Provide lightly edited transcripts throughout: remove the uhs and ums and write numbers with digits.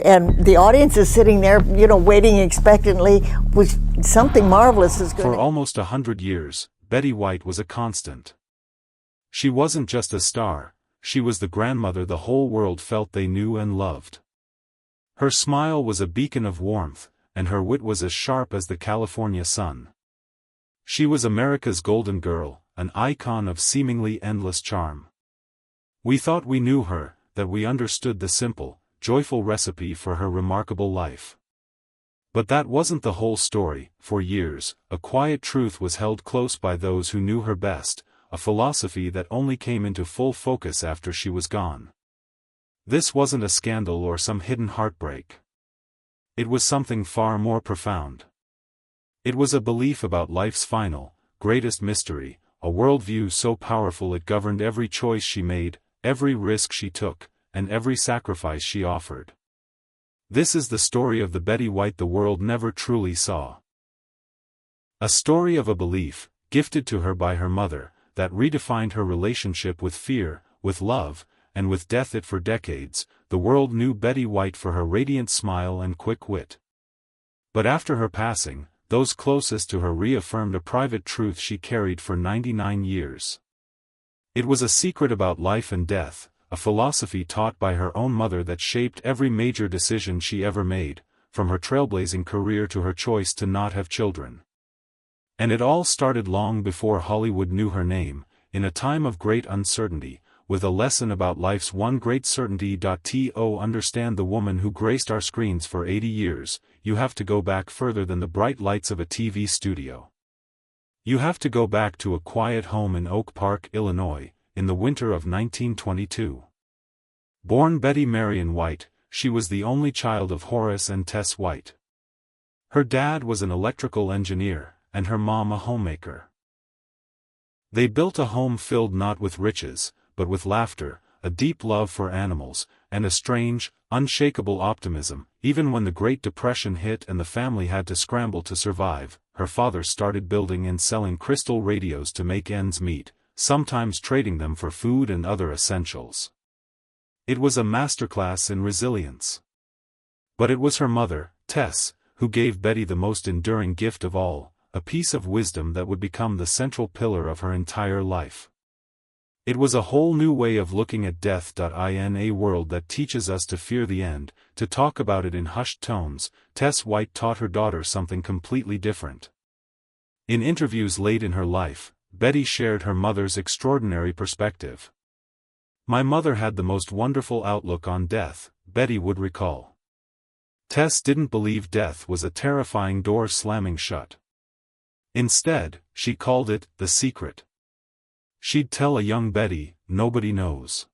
and the audience is sitting there, waiting expectantly, with something marvelous is going to... For almost 100 years, Betty White was a constant. She wasn't just a star, she was the grandmother the whole world felt they knew and loved. Her smile was a beacon of warmth, and her wit was as sharp as the California sun. She was America's golden girl, an icon of seemingly endless charm. We thought we knew her, that we understood the simple, joyful recipe for her remarkable life. But that wasn't the whole story. For years, a quiet truth was held close by those who knew her best, a philosophy that only came into full focus after she was gone. This wasn't a scandal or some hidden heartbreak. It was something far more profound. It was a belief about life's final, greatest mystery, a worldview so powerful it governed every choice she made, every risk she took, and every sacrifice she offered. This is the story of the Betty White the world never truly saw. A story of a belief, gifted to her by her mother, that redefined her relationship with fear, with love, and with death. For decades, the world knew Betty White for her radiant smile and quick wit. But after her passing, those closest to her reaffirmed a private truth she carried for 99 years. It was a secret about life and death, a philosophy taught by her own mother that shaped every major decision she ever made, from her trailblazing career to her choice to not have children. And it all started long before Hollywood knew her name, in a time of great uncertainty, with a lesson about life's one great certainty. To understand the woman who graced our screens for 80 years, you have to go back further than the bright lights of a TV studio. You have to go back to a quiet home in Oak Park, Illinois, in the winter of 1922. Born Betty Marion White, she was the only child of Horace and Tess White. Her dad was an electrical engineer, and her mom a homemaker. They built a home filled not with riches, but with laughter, a deep love for animals, and a strange, unshakable optimism. Even when the Great Depression hit and the family had to scramble to survive, her father started building and selling crystal radios to make ends meet, sometimes trading them for food and other essentials. It was a masterclass in resilience. But it was her mother, Tess, who gave Betty the most enduring gift of all, a piece of wisdom that would become the central pillar of her entire life. It was a whole new way of looking at death. In a world that teaches us to fear the end, to talk about it in hushed tones, Tess White taught her daughter something completely different. In interviews late in her life, Betty shared her mother's extraordinary perspective. "My mother had the most wonderful outlook on death," Betty would recall. Tess didn't believe death was a terrifying door slamming shut. Instead, she called it the secret. She'd tell a young Betty, "Nobody knows.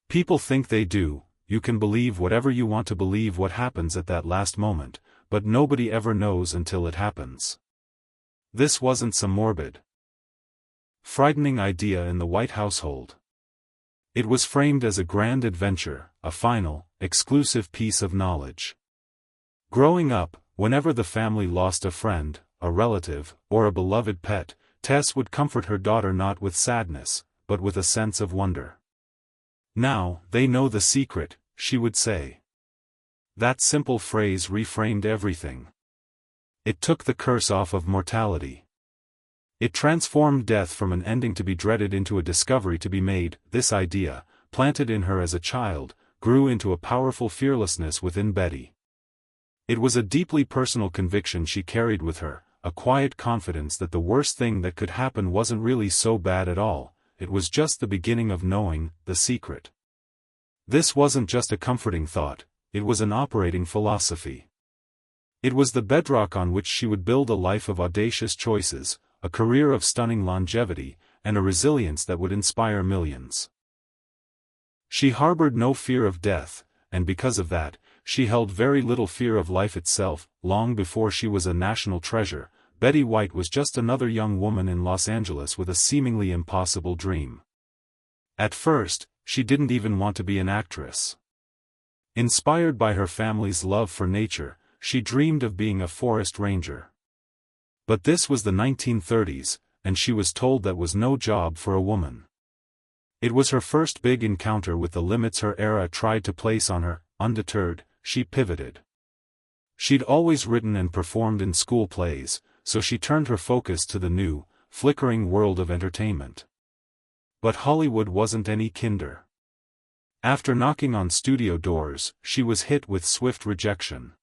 People think they do, you can believe whatever you want to believe what happens at that last moment, but nobody ever knows until it happens." This wasn't some morbid, frightening idea in the White household. It was framed as a grand adventure, a final, exclusive piece of knowledge. Growing up, whenever the family lost a friend, a relative, or a beloved pet, Tess would comfort her daughter not with sadness, but with a sense of wonder. "Now, they know the secret," she would say. That simple phrase reframed everything. It took the curse off of mortality. It transformed death from an ending to be dreaded into a discovery to be made. This idea, planted in her as a child, grew into a powerful fearlessness within Betty. It was a deeply personal conviction she carried with her, a quiet confidence that the worst thing that could happen wasn't really so bad at all, it was just the beginning of knowing the secret. This wasn't just a comforting thought, it was an operating philosophy. It was the bedrock on which she would build a life of audacious choices, a career of stunning longevity, and a resilience that would inspire millions. She harbored no fear of death, and because of that, she held very little fear of life itself. Long before she was a national treasure, Betty White was just another young woman in Los Angeles with a seemingly impossible dream. At first, she didn't even want to be an actress. Inspired by her family's love for nature, she dreamed of being a forest ranger. But this was the 1930s, and she was told that was no job for a woman. It was her first big encounter with the limits her era tried to place on her. undeterred, she pivoted. She'd always written and performed in school plays, so she turned her focus to the new, flickering world of entertainment. But Hollywood wasn't any kinder. After knocking on studio doors, she was hit with swift rejection.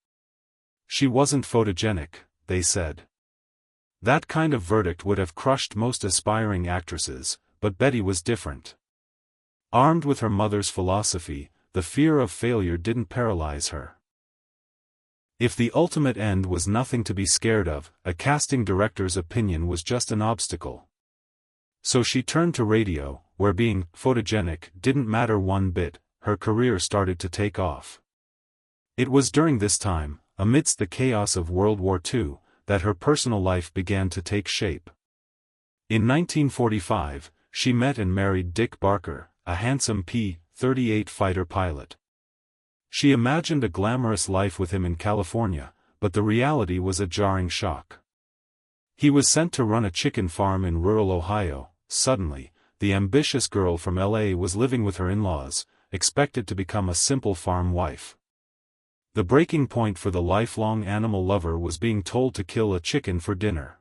She wasn't photogenic, they said. That kind of verdict would have crushed most aspiring actresses, but Betty was different. Armed with her mother's philosophy, the fear of failure didn't paralyze her. If the ultimate end was nothing to be scared of, a casting director's opinion was just an obstacle. So she turned to radio, where being photogenic didn't matter one bit. Her career started to take off. It was during this time, amidst the chaos of World War II, that her personal life began to take shape. In 1945, she met and married Dick Barker, a handsome P-38 fighter pilot. She imagined a glamorous life with him in California, but the reality was a jarring shock. He was sent to run a chicken farm in rural Ohio. Suddenly, the ambitious girl from LA was living with her in-laws, expected to become a simple farm wife. The breaking point for the lifelong animal lover was being told to kill a chicken for dinner.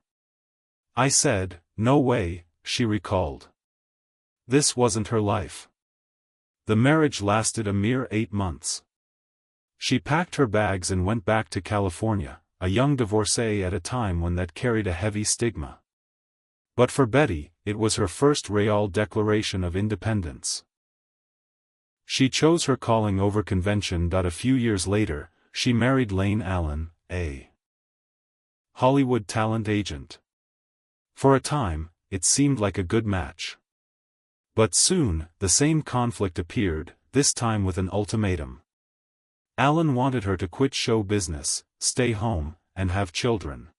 I said, "No way," she recalled. This wasn't her life. The marriage lasted a mere 8 months. She packed her bags and went back to California, a young divorcee at a time when that carried a heavy stigma. But for Betty, it was her first real declaration of independence. She chose her calling over convention. A few years later, she married Lane Allen, a Hollywood talent agent. For a time, it seemed like a good match. But soon, the same conflict appeared, this time with an ultimatum. Allen wanted her to quit show business, stay home, and have children.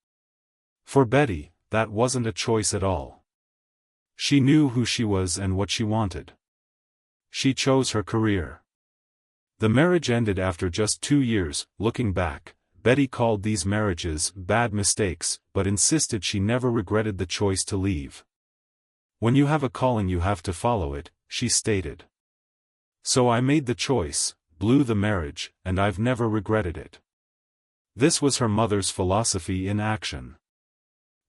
For Betty, that wasn't a choice at all. She knew who she was and what she wanted. She chose her career. The marriage ended after just 2 years. Looking back, Betty called these marriages bad mistakes, but insisted she never regretted the choice to leave. When you have a calling, you have to follow it, she stated. So I made the choice, blew the marriage, and I've never regretted it. This was her mother's philosophy in action.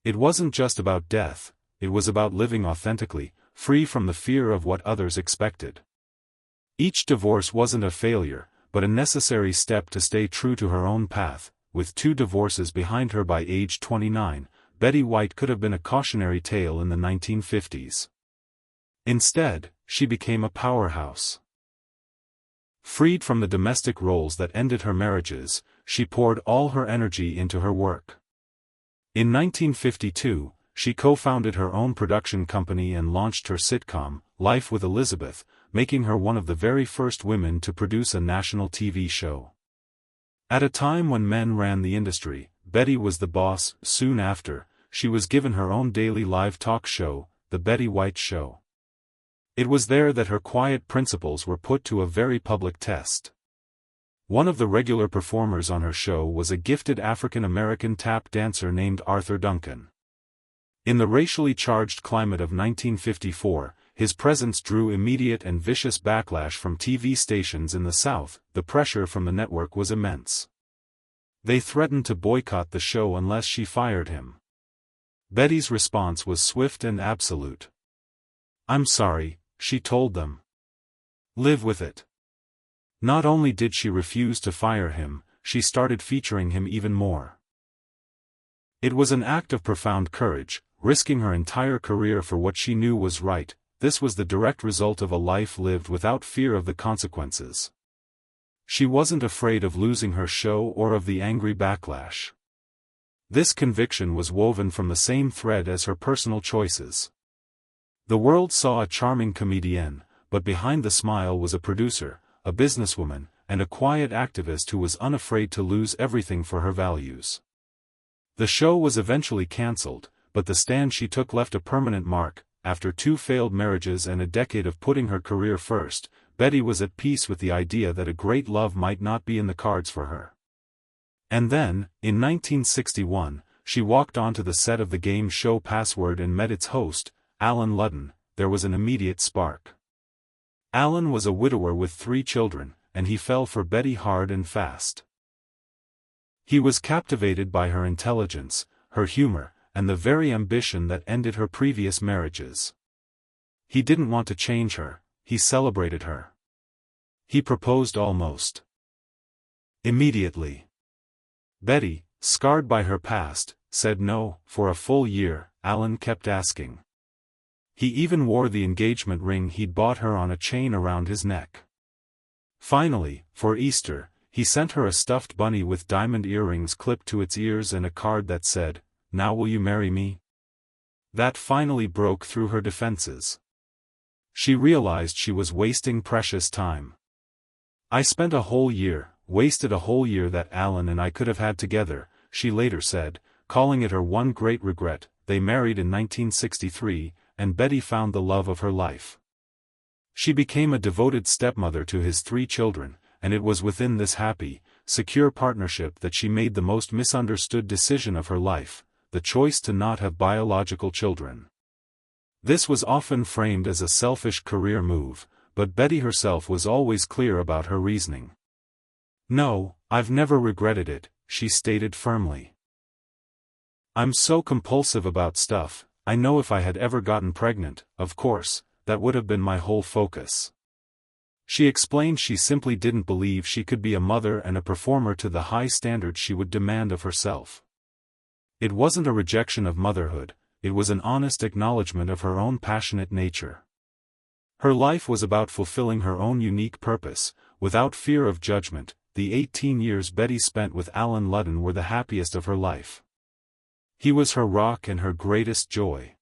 It wasn't just about death, it was about living authentically, free from the fear of what others expected. Each divorce wasn't a failure, but a necessary step to stay true to her own path. With 2 divorces behind her by age 29, Betty White could have been a cautionary tale in the 1950s. Instead, she became a powerhouse. Freed from the domestic roles that ended her marriages, she poured all her energy into her work. In 1952, she co-founded her own production company and launched her sitcom, Life with Elizabeth, making her one of the very first women to produce a national TV show. At a time when men ran the industry, Betty was the boss. Soon after, she was given her own daily live talk show, The Betty White Show. It was there that her quiet principles were put to a very public test. One of the regular performers on her show was a gifted African-American tap dancer named Arthur Duncan. In the racially charged climate of 1954, his presence drew immediate and vicious backlash from TV stations in the South. The pressure from the network was immense. They threatened to boycott the show unless she fired him. Betty's response was swift and absolute. "I'm sorry," she told them. "Live with it." Not only did she refuse to fire him, she started featuring him even more. It was an act of profound courage, risking her entire career for what she knew was right. This was the direct result of a life lived without fear of the consequences. She wasn't afraid of losing her show or of the angry backlash. This conviction was woven from the same thread as her personal choices. The world saw a charming comedienne, but behind the smile was a producer, a businesswoman, and a quiet activist who was unafraid to lose everything for her values. The show was eventually cancelled, but the stand she took left a permanent mark. After 2 failed marriages and a decade of putting her career first, Betty was at peace with the idea that a great love might not be in the cards for her. And then, in 1961, she walked onto the set of the game show Password and met its host, Alan Ludden. There was an immediate spark. Alan was a widower with 3 children, and he fell for Betty hard and fast. He was captivated by her intelligence, her humor, and the very ambition that ended her previous marriages. He didn't want to change her, he celebrated her. He proposed almost immediately. Betty, scarred by her past, said no. For a full year, Alan kept asking. He even wore the engagement ring he'd bought her on a chain around his neck. Finally, for Easter, he sent her a stuffed bunny with diamond earrings clipped to its ears and a card that said, "Now will you marry me?" That finally broke through her defenses. She realized she was wasting precious time. "I spent a whole year, wasted a whole year that Alan and I could have had together," she later said, calling it her one great regret. They married in 1963, and Betty found the love of her life. She became a devoted stepmother to his 3 children, and it was within this happy, secure partnership that she made the most misunderstood decision of her life, the choice to not have biological children. This was often framed as a selfish career move, but Betty herself was always clear about her reasoning. "No, I've never regretted it," she stated firmly. "I'm so compulsive about stuff. I know if I had ever gotten pregnant, of course, that would have been my whole focus." She explained she simply didn't believe she could be a mother and a performer to the high standards she would demand of herself. It wasn't a rejection of motherhood, it was an honest acknowledgement of her own passionate nature. Her life was about fulfilling her own unique purpose, without fear of judgment. The 18 years Betty spent with Alan Ludden were the happiest of her life. He was her rock and her greatest joy.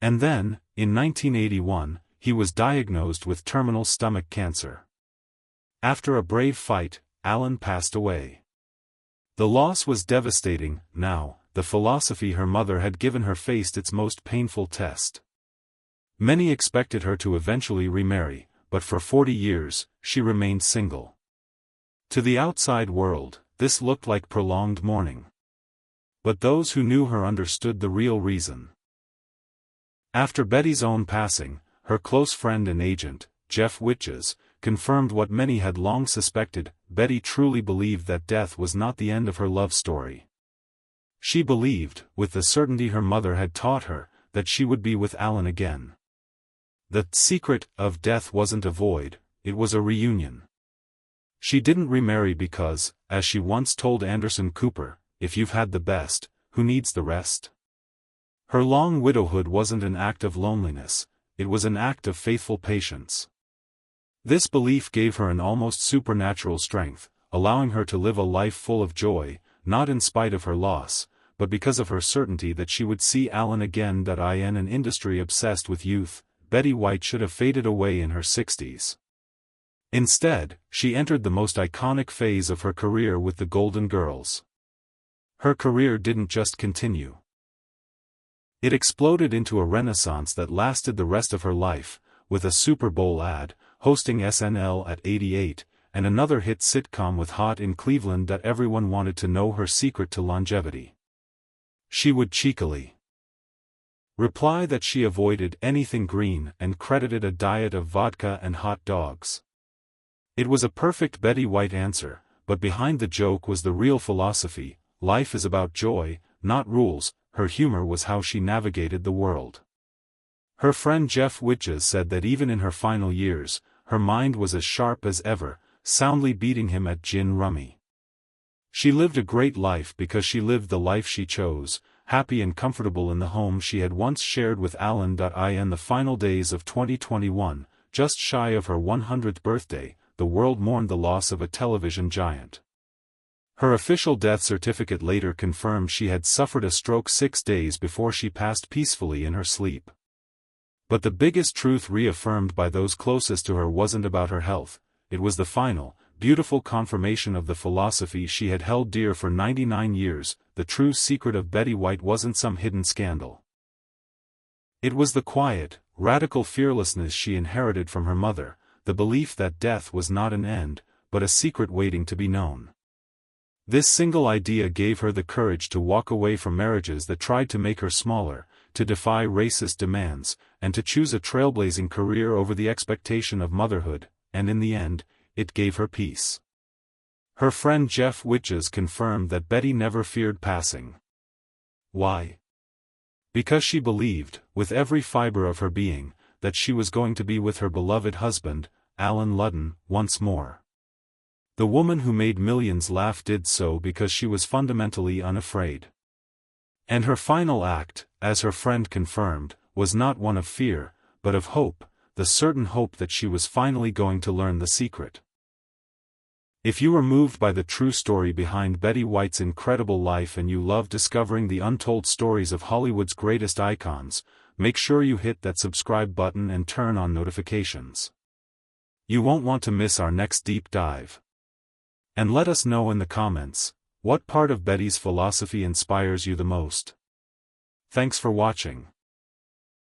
And then, in 1981, he was diagnosed with terminal stomach cancer. After a brave fight, Alan passed away. The loss was devastating. Now, the philosophy her mother had given her faced its most painful test. Many expected her to eventually remarry, but for 40 years, she remained single. To the outside world, this looked like prolonged mourning. But those who knew her understood the real reason. After Betty's own passing, her close friend and agent, Jeff Witches, confirmed what many had long suspected. Betty truly believed that death was not the end of her love story. She believed, with the certainty her mother had taught her, that she would be with Alan again. The secret of death wasn't a void, it was a reunion. She didn't remarry because, as she once told Anderson Cooper, "If you've had the best, who needs the rest?" Her long widowhood wasn't an act of loneliness, it was an act of faithful patience. This belief gave her an almost supernatural strength, allowing her to live a life full of joy, not in spite of her loss, but because of her certainty that she would see Alan again. In an industry obsessed with youth, Betty White should have faded away in her 60s. Instead, she entered the most iconic phase of her career with the Golden Girls. Her career didn't just continue. It exploded into a renaissance that lasted the rest of her life, with a Super Bowl ad, hosting SNL at 88, and another hit sitcom with Hot in Cleveland. Everyone wanted to know her secret to longevity. She would cheekily reply that she avoided anything green and credited a diet of vodka and hot dogs. It was a perfect Betty White answer, but behind the joke was the real philosophy: life is about joy, not rules. Her humor was how she navigated the world. Her friend Jeff Witches said that even in her final years, her mind was as sharp as ever, soundly beating him at gin rummy. She lived a great life because she lived the life she chose, happy and comfortable in the home she had once shared with Alan. In the final days of 2021, just shy of her 100th birthday, the world mourned the loss of a television giant. Her official death certificate later confirmed she had suffered a stroke 6 days before she passed peacefully in her sleep. But the biggest truth reaffirmed by those closest to her wasn't about her health, it was the final, beautiful confirmation of the philosophy she had held dear for 99 years. The true secret of Betty White wasn't some hidden scandal. It was the quiet, radical fearlessness she inherited from her mother, the belief that death was not an end, but a secret waiting to be known. This single idea gave her the courage to walk away from marriages that tried to make her smaller, to defy racist demands, and to choose a trailblazing career over the expectation of motherhood, and in the end, it gave her peace. Her friend Jeff Witches confirmed that Betty never feared passing. Why? Because she believed, with every fiber of her being, that she was going to be with her beloved husband, Alan Ludden, once more. The woman who made millions laugh did so because she was fundamentally unafraid. And her final act, as her friend confirmed, was not one of fear, but of hope, the certain hope that she was finally going to learn the secret. If you were moved by the true story behind Betty White's incredible life and you love discovering the untold stories of Hollywood's greatest icons, make sure you hit that subscribe button and turn on notifications. You won't want to miss our next deep dive. And let us know in the comments, what part of Betty's philosophy inspires you the most? Thanks for watching.